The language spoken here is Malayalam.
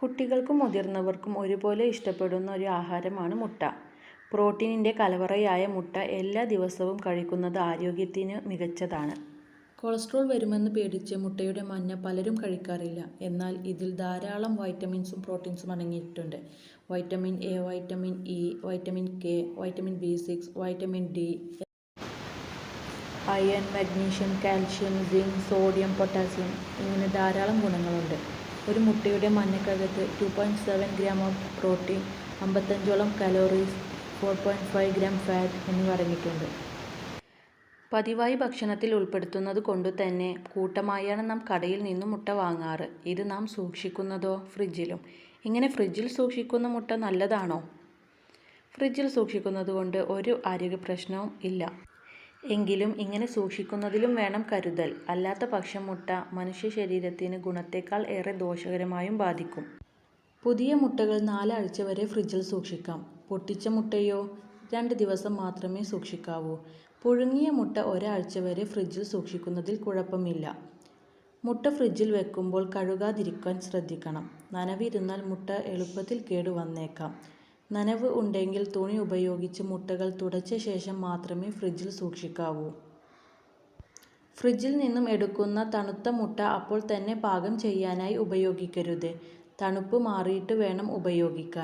കുട്ടികൾക്കും മുതിർന്നവർക്കും ഒരുപോലെ ഇഷ്ടപ്പെടുന്ന ഒരു ആഹാരമാണ് മുട്ട. പ്രോട്ടീനിൻ്റെ കലവറയായ മുട്ട എല്ലാ ദിവസവും കഴിക്കുന്നത് ആരോഗ്യത്തിന് മികച്ചതാണ്. കൊളസ്ട്രോൾ വരുമെന്ന് പേടിച്ച് മുട്ടയുടെ മഞ്ഞ പലരും കഴിക്കാറില്ല. എന്നാൽ ഇതിൽ ധാരാളം വൈറ്റമിൻസും പ്രോട്ടീൻസും അടങ്ങിയിട്ടുണ്ട്. Vitamin A, vitamin E, vitamin K, vitamin ബി6, vitamin D, iron, magnesium, calcium, zinc, sodium, potassium ഇങ്ങനെ ധാരാളം ഗുണങ്ങളുണ്ട്. ഒരു മുട്ടയുടെ മഞ്ഞക്കകത്ത് 2.7 ഗ്രാം ഓഫ് പ്രോട്ടീൻ, 55ഓളം കലോറീസ്, 4.5 ഗ്രാം ഫാറ്റ് എന്നിവ അടങ്ങിയിട്ടുണ്ട്. പതിവായി ഭക്ഷണത്തിൽ ഉൾപ്പെടുത്തുന്നത് കൊണ്ടുതന്നെ കൂട്ടമായാണ് നാം കടയിൽ നിന്നും മുട്ട വാങ്ങാറ്. ഇത് നാം സൂക്ഷിക്കുന്നതോ ഫ്രിഡ്ജിലും. ഇങ്ങനെ ഫ്രിഡ്ജിൽ സൂക്ഷിക്കുന്ന മുട്ട നല്ലതാണോ? ഫ്രിഡ്ജിൽ സൂക്ഷിക്കുന്നത് കൊണ്ട് ഒരു ആരോഗ്യപ്രശ്നവും ഇല്ല. എങ്കിലും ഇങ്ങനെ സൂക്ഷിക്കുന്നതിലും വേണം കരുതൽ. അല്ലാത്ത പക്ഷം മുട്ട മനുഷ്യ ശരീരത്തിന് ഗുണത്തേക്കാൾ ഏറെ ദോഷകരമായും ബാധിക്കും. പുതിയ മുട്ടകൾ 4 ആഴ്ച വരെ ഫ്രിഡ്ജിൽ സൂക്ഷിക്കാം. പൊട്ടിച്ച മുട്ടയോ 2 ദിവസം മാത്രമേ സൂക്ഷിക്കാവൂ. പുഴുങ്ങിയ മുട്ട ഒരാഴ്ച വരെ ഫ്രിഡ്ജിൽ സൂക്ഷിക്കുന്നതിൽ കുഴപ്പമില്ല. മുട്ട ഫ്രിഡ്ജിൽ വെക്കുമ്പോൾ കഴുകാതിരിക്കാൻ ശ്രദ്ധിക്കണം. നനവിരുന്നാൽ മുട്ട എളുപ്പത്തിൽ കേടുവന്നേക്കാം. നനവ് ഉണ്ടെങ്കിൽ തുണി ഉപയോഗിച്ച് മുട്ടകൾ തുടച്ച ശേഷം മാത്രമേ ഫ്രിഡ്ജിൽ സൂക്ഷിക്കാവൂ. ഫ്രിഡ്ജിൽ നിന്നും എടുക്കുന്ന തണുത്ത മുട്ട അപ്പോൾ തന്നെ പാകം ചെയ്യാനായി ഉപയോഗിക്കരുത്. തണുപ്പ് മാറിയിട്ട് വേണം ഉപയോഗിക്കാൻ.